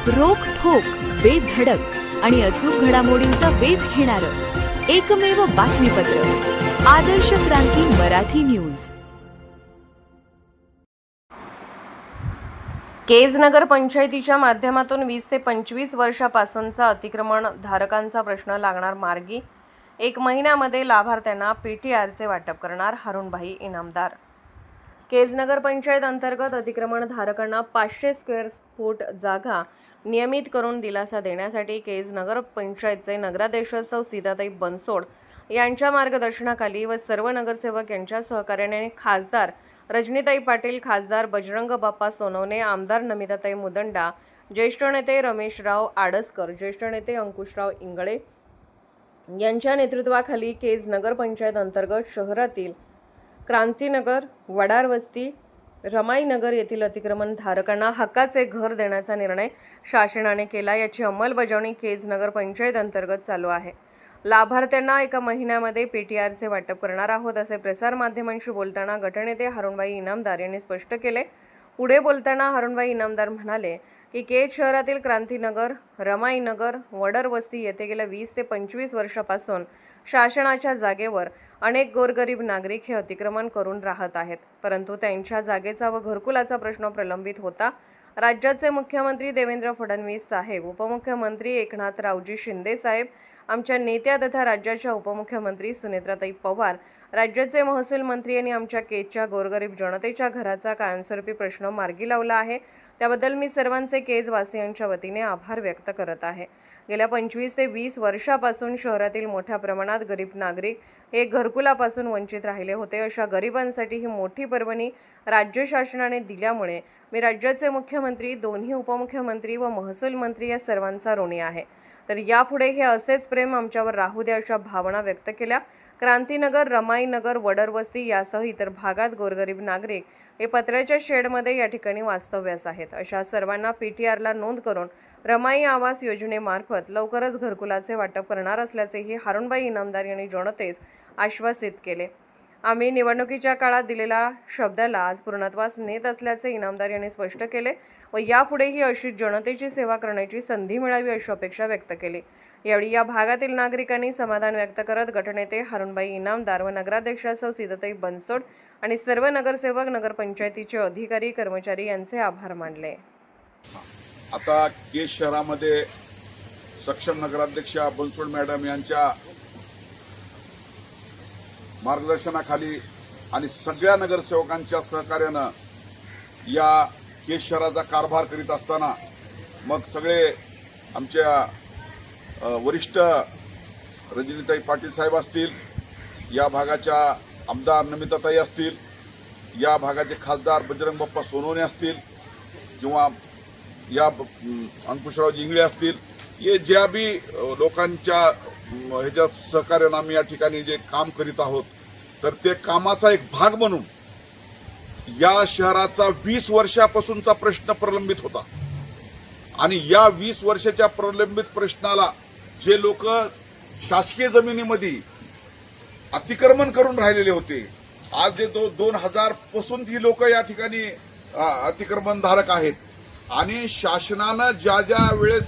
रोखठोक, बेधडक आणि अचूक घडामोडींचा वेध घेणारं एकमेव बातमीपत्र आदर्श क्रांती मराठी न्यूज। केज नगर पंचायतीच्या माध्यमातून 20 ते 25 वर्षापासूनचा अतिक्रमण धारकांचा प्रश्न लागणार मार्गी। 1 महिन्यामध्ये लाभार्थ्यांना पीटीआरचे वाटप करणार हरुणभाई इनामदार। केज नगर पंचायत अंतर्गत अतिक्रमण धारकांना 500 स्क्वेअर फूट जागा नियमित करून दिलासा देण्यासाठी केज नगर पंचायतचे नगराध्यक्ष सौ सीताताई बनसोड यांच्या मार्गदर्शनाखाली व सर्व नगरसेवक यांच्या सहकार्याने खासदार रजनीताई पाटील, खासदार बजरंग बाप्पा सोनवणे, आमदार नमिताताई मुदंडा, ज्येष्ठ नेते रमेशराव आडसकर, ज्येष्ठ नेते अंकुशराव इंगळे यांच्या नेतृत्वाखाली केज नगर पंचायत अंतर्गत शहरातील क्रांतीनगर, वडार वस्ती, रमाईनगर येथील अतिक्रमण धारकांना हक्काचे घर देण्याचा निर्णय शासनाने केला। याची अंमलबजावणी केज नगर पंचायत अंतर्गत चालू आहे। लाभार्थ्यांना 1 महिन्यामध्ये पीटीआरचे वाटप करणार आहोत असे प्रसार माध्यमांशी बोलताना गटनेते हरुणभाई इनामदार यांनी स्पष्ट केले। पुढे बोलताना हरुणभाई इनामदार म्हणाले की केज शहरातील क्रांतीनगर, रमाईनगर, वडर वस्ती येथे गेल्या 20 ते 25 वर्षापासून शासनाच्या जागेवर अनेक गोरगरीब नागरिक हे अतिक्रमण करून राहत आहेत, परंतु त्यांच्या जागेचा व घरकुलाचा प्रश्न प्रलंबित होता। राज्याचे मुख्यमंत्री देवेंद्र फडणवीस साहेब, उपमुख्यमंत्री एकनाथरावजी शिंदे साहेब, आमच्या नेत्या तथा राज्याच्या उपमुख्यमंत्री सुनेत्राताई पवार, राज्याचे महसूल मंत्री यांनी आमच्या केजच्या गोरगरीब जनतेच्या घराचा कायमस्वरूपी प्रश्न मार्गी लावला आहे। त्याबद्दल मी सर्वांचे केज वासियांच्या वतीने आभार व्यक्त करत आहे। गेल्या 25 ते 20 वर्षापासून शहरातील मोठ्या प्रमाणात गरीब नागरिक हे घरकुलापासून वंचित राहिले होते। अशा गरिबांसाठी ही मोठी पर्वणी राज्य शासनाने दिल्यामुळे मी राज्याचे मुख्यमंत्री, दोन्ही उपमुख्यमंत्री व महसूल मंत्री या सर्वांचा ऋणी आहे। तर यापुढे हे असेच प्रेम आमच्यावर राहू द्या अशा भावना व्यक्त केल्या। क्रांतीनगर, रमाईनगर, वडर वस्ती यासह इतर भागात गोरगरीब नागरिक हे पत्र्याच्या शेडमध्ये या ठिकाणी वास्तव्यास आहेत। अशा सर्वांना पीटीआरला नोंद करून रमाई आवास योजनेमार्फत लवकरच घरकुलाचे वाटप करणार असल्याचेही हरुणभाई इनामदार यांनी जनतेस आश्वासित केले। आम्ही निवडणुकीच्या काळात दिलेल्या शब्दाला आज पूर्णत्वास नेत असल्याचे इनामदार यांनी स्पष्ट केले व यापुढेही अशीच जनतेची सेवा करण्याची संधी मिळावी अशी अपेक्षा व्यक्त केली। यावेळी या भागातील नागरिकांनी समाधान व्यक्त करत गटनेते हरुणभाई इनामदार व नगराध्यक्ष सौ सीताताई बनसोड आणि सर्व नगरसेवक, नगरपंचायतीचे अधिकारी, कर्मचारी यांचे आभार मानले। आता केज शहरामध्ये सक्षम नगराध्यक्ष बनसोड मॅडम यांच्या मार्गदर्शनाखाली आणि सगळ्या नगरसेवकांच्या सहकार्यानं या केज शहराचा कारभार करीत असताना मग सगळे आमच्या वरिष्ठ रजनीताई पाटील साहेब असतील, या भागाच्या आमदार नमिताताई असतील, या भागाचे खासदार बजरंग बाप्पा सोनवणे असतील किंवा या अंकुशराव इंगळे असतील, हे ज्या बी लोकांच्या ह्याच्या सहकार्यानं आम्ही या ठिकाणी जे काम करीत आहोत, तर ते कामाचा एक भाग म्हणून या शहराचा 20 वर्षापासूनचा प्रश्न प्रलंबित होता आणि या 20 वर्षाच्या प्रलंबित प्रश्नाला जे लोक शासकीय जमिनीमध्ये अतिक्रमण करून राहिलेले होते, आज जे 2000 पासून ही लोक या ठिकाणी अतिक्रमण धारक आहेत आणि शासनानं ज्या ज्या वेळेस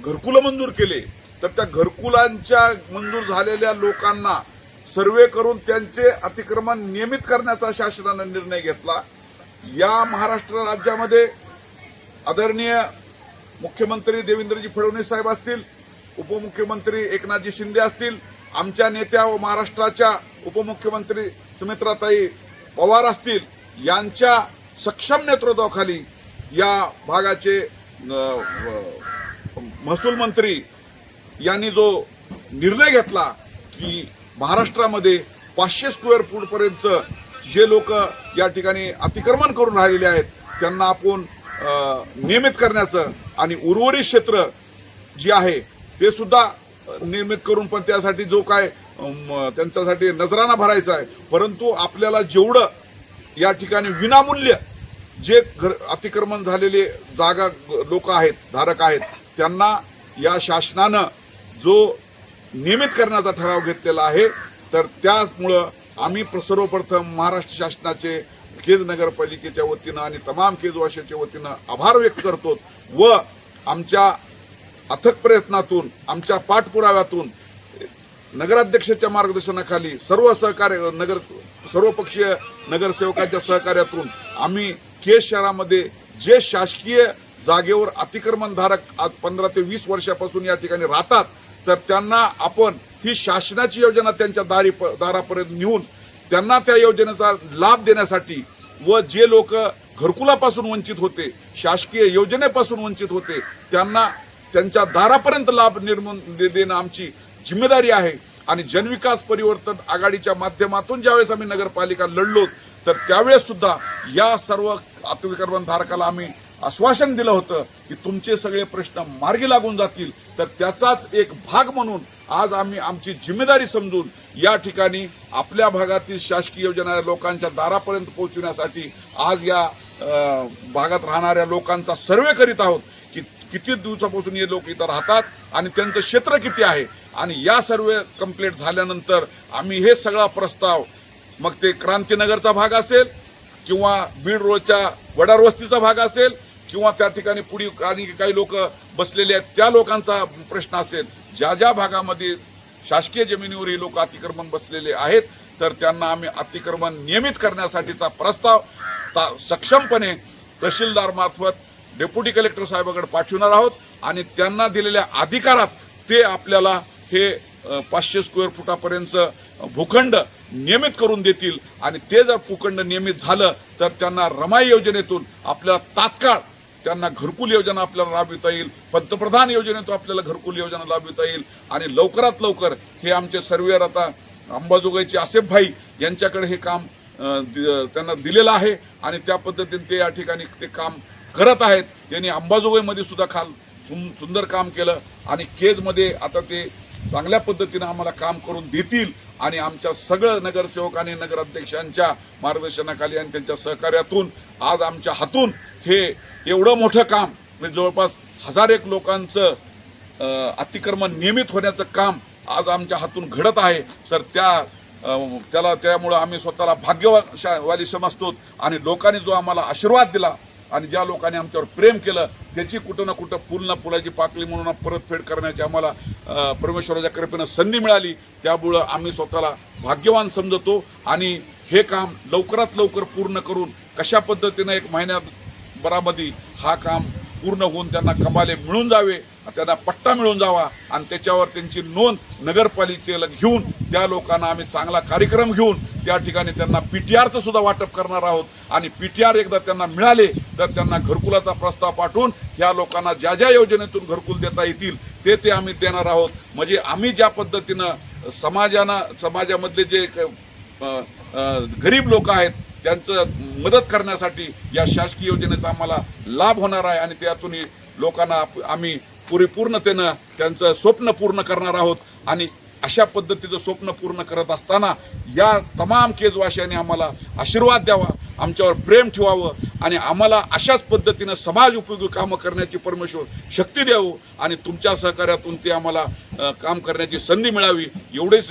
घरकुलं मंजूर केले, तर त्या घरकुलांच्या मंजूर झालेल्या लोकांना सर्वे करून त्यांचे अतिक्रमण नियमित करण्याचा शासनानं निर्णय घेतला। या महाराष्ट्र राज्यामध्ये आदरणीय मुख्यमंत्री देवेंद्रजी फडणवीस साहेब असतील, उपमुख्यमंत्री एकनाथजी शिंदे असतील, आमच्या नेत्या व महाराष्ट्राच्या उपमुख्यमंत्री सुनेत्राताई पवार असतील, यांच्या सक्षम नेतृत्वाखाली या भागाचे महसूल मंत्री यांनी जो निर्णय घेतला की महाराष्ट्रामध्ये 500 स्क्वेअर फूट पर्यंत जे लोक या ठिकाणी अतिक्रमण करून राहिलेले आहेत त्यांना आपण नियमित करण्याचं आणि उर्वरित क्षेत्र जे आहे ते सुद्धा नियमित करून, पण त्यासाठी जो काय त्यांच्यासाठी नजराना भरायचा आहे, परंतु आपल्याला जेवढं या ठिकाणी विनामूल्य जे अतिक्रमण झालेले जागा लोक आहेत, धारक आहेत, त्यांना या शासनानं जो नियमित करण्याचा ठराव घेतलेला आहे, तर त्यामुळं आम्ही सर्वप्रथम महाराष्ट्र शासनाचे केज नगरपालिकेच्या वतीनं आणि तमाम केजवाशाच्या वतीनं आभार व्यक्त करतो व आमच्या अथक प्रयत्नातून, आमच्या पाठपुराव्यातून, नगराध्यक्षाच्या मार्गदर्शनाखाली सर्वपक्षीय नगरसेवकांच्या सहकार्यातून आम्ही केज शहरामध्ये जे शासकीय जागेवर अतिक्रमणधारक आज 15 ते 20 वर्षापासून या ठिकाणी राहतात, तर त्यांना आपण ही शासनाची योजना त्यांच्या दारापर्यंत नेऊन त्यांना त्या योजनेचा लाभ देण्यासाठी व जे लोक घरकुलापासून वंचित होते, शासकीय योजनेपासून वंचित होते, त्यांना त्यांच्या दारापर्यंत लाभ निर्माण देणं आमची जिम्मेदारी आहे. आणि जनविकास परिवर्तन आघाडीच्या माध्यमातून ज्यावेळेस आम्ही नगरपालिका लढलो, तर त्यावेळेस सुद्धा या सर्व अतिक्रमणधारकाला आम्ही आश्वासन दिलं होतं की तुमचे सगळे प्रश्न मार्गी लागून जातील. तर त्याचाच एक भाग म्हणून आज आम्ही आमची जिम्मेदारी समजून या ठिकाणी आपल्या भागातील शासकीय योजना लोकांच्या दारापर्यंत पोहोचविण्यासाठी आज या भागात राहणाऱ्या लोकांचा सर्वे करीत आहोत की किती दिवसापासून हे लोक इथं राहतात आणि त्यांचं क्षेत्र किती आहे. आणि या सर्वे कंप्लीट झाल्यानंतर आम्ही हे सगळा प्रस्ताव, मग ते क्रांतीनगरचा भाग असेल किंवा बीड रोडच्या वडार वस्तीचा भाग असेल किंवा त्या ठिकाणी पुढे आणि काही लोक बसलेले आहेत त्या लोकांचा प्रश्न असेल, ज्या ज्या भागामध्ये शासकीय जमिनीवर हे लोक अतिक्रमण बसलेले आहेत, तर त्यांना आम्ही अतिक्रमण नियमित करण्यासाठीचा प्रस्ताव सक्षमपणे तहसीलदार मार्फत डेप्युटी कलेक्टर साहेबांकडे पाठवणार आहोत. आणि त्यांना दिलेल्या अधिकारात ते आपल्याला हे 500 स्क्वेअर फुटापर्यंत भूखंड नियमित करून देतील. आणि ते जर भूखंड नियमित झालं तर त्यांना रमाई योजनेतून आपल्याला तात्काळ त्यांना घरकुल योजना आपल्याला राबविता येईल, पंतप्रधान योजनेतून आपल्याला घरकुल योजना राबविता येईल. आणि लवकरात लवकर हे आमचे सर्वेअर आता अंबाजोगाईचे आसेफ भाई यांच्याकडे हे काम त्यांना दिलेलं आहे आणि त्या पद्धतीने ते या ठिकाणी ते काम करत आहेत. त्यांनी अंबाजोगाईमध्ये सुद्धा सुंदर काम केलं आणि केजमध्ये आता ते चांगल्या पद्धतीने आम्हाला काम करून देतील. आणि आमच्या सगळं नगरसेवक आणि नगराध्यक्षांच्या मार्गदर्शनाखाली आणि त्यांच्या सहकार्यातून आज आमच्या हातून हे एवढं मोठं काम, म्हणजे जवळपास 1001 लोकांचं अतिक्रमण नियमित होण्याचं काम आज आमच्या हातून घडत आहे. तर त्यामुळं आम्ही स्वतःला भाग्यवाली समजतो. आणि लोकांनी जो आम्हाला आशीर्वाद दिला आणि ज्या लोकांनी आमच्यावर प्रेम केलं त्याची कुठं ना कुठं फुलाची पाकळी म्हणून परतफेड करण्याची आम्हाला परमेश्वराच्या कृपेनं संधी मिळाली. त्यामुळं आम्ही स्वतःला भाग्यवान समजतो. आणि हे काम लवकरात लवकर पूर्ण करून कशा पद्धतीनं 1 महिन्याभरामध्ये हा काम पूर्ण होऊन त्यांना कमाले मिळून जावे, त्यांना पट्टा मिळून जावा आणि त्याच्यावर त्यांची नोंद नगरपालिकेला घेऊन त्या लोकांना आम्ही चांगला कार्यक्रम घेऊन त्या ठिकाणी त्यांना पीटीआरचं सुद्धा वाटप करणार आहोत. आणि पीटीआर एकदा त्यांना मिळाले तर त्यांना घरकुलाचा प्रस्ताव पाठवून या लोकांना ज्या ज्या योजनेतून घरकुल देता येतील ते आम्ही देणार आहोत. म्हणजे आम्ही ज्या पद्धतीनं समाजामधले जे गरीब लोक आहेत त्यांचं मदत करण्यासाठी या शासकीय योजनेचा आम्हाला लाभ होणार आहे. आणि त्यातून लोकांना आम्ही परिपूर्णतेनं त्यांचं स्वप्न पूर्ण करणार आहोत. आणि अशा पद्धतीचं स्वप्न पूर्ण करत असताना या तमाम केजवासियांनी आम्हाला आशीर्वाद द्यावा, आमच्यावर प्रेम ठेवावं आणि आम्हाला अशाच पद्धतीनं समाज उपयोगी कामं करण्याची परमेश्वर शक्ती द्यावं आणि तुमच्या सहकार्यातून ते आम्हाला काम करण्याची संधी मिळावी एवढेच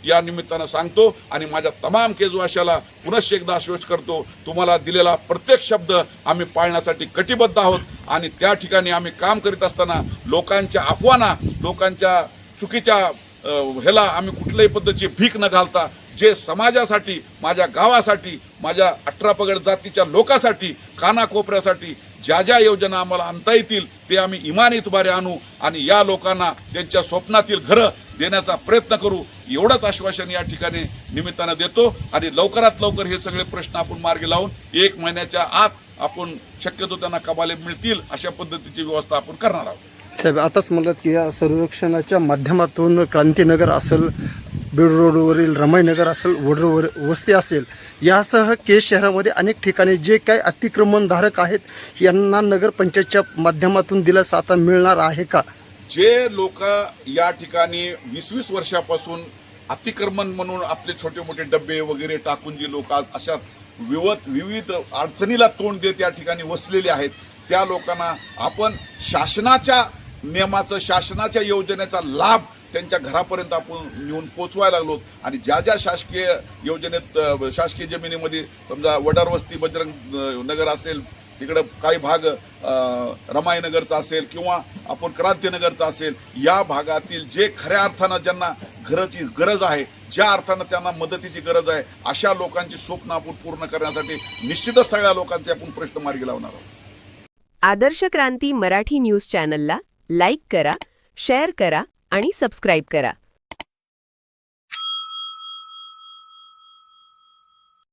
या निमित्तानं सांगतो. आणि माझ्या तमाम केजवासियाला पुनश्च एकदा आश्वस्त करतो, तुम्हाला दिलेला प्रत्येक शब्द आम्ही पाळण्यासाठी कटिबद्ध आहोत. आणि त्या ठिकाणी आम्ही काम करीत असताना लोकांच्या अफवाना, लोकांच्या चुकीच्या ह्याला आम्ही कुठल्याही पद्धतीची भीक न घालता जे समाजासाठी, माझ्या गावासाठी, माझ्या 18 पगड जातीच्या लोकांसाठी, कानाकोपऱ्यासाठी ज्या ज्या योजना आम्हाला आणता येतील ते आम्ही इमानीत उभारे आणू आणि या लोकांना त्यांच्या स्वप्नातील घरं देण्याचा प्रयत्न करू एवढंच आश्वासन या ठिकाणी निमित्तानं देतो. आणि लवकरात लवकर हे सगळे प्रश्न आपण मार्गी लावून 1 महिन्याच्या आत आपण शक्यतो त्यांना कबाले मिळतील अशा पद्धतीची व्यवस्था आपण करणार आहोत. साहेब, आताच म्हणलात की या सर्वेक्षणाच्या माध्यमातून क्रांतीनगर असेल, बीड रोडवरील रमाईनगर असेल, वडर वस्ती असेल, यासह केज शहरामध्ये अनेक ठिकाणी जे काही अतिक्रमणधारक आहेत यांना नगरपंचायतच्या माध्यमातून दिलासा आता मिळणार आहे का? जे लोक या ठिकाणी 20-20 वर्षापासून अतिक्रमण म्हणून आपले छोटे मोठे डबे वगैरे टाकून जे लोक आज अशा विविध अडचणीला तोंड देत या ठिकाणी वसलेले आहेत, त्या लोकांना आपण शासनाच्या नियमाचं, शासनाच्या योजनेचा लाभ त्यांच्या घरापर्यंत आपण नेऊन पोचवायला लागलो. आणि ज्या ज्या शासकीय योजनेत, शासकीय जमिनीमध्ये समजा वडार वस्ती, बजरंग नगर असेल, इकडं काही भाग रमाईनगरचा असेल किंवा आपण क्रांतीनगरचा असेल, या भागातील जे खऱ्या अर्थानं ज्यांना घराची गरज आहे, ज्या अर्थानं त्यांना मदतीची गरज आहे, अशा लोकांची स्वप्न आपण पूर्ण करण्यासाठी निश्चितच सगळ्या लोकांचे आपण प्रश्न मार्गी लावणार आहोत. आदर्श क्रांती मराठी न्यूज चॅनलला लाईक करा, शेअर करा आणि सबस्क्राईब करा.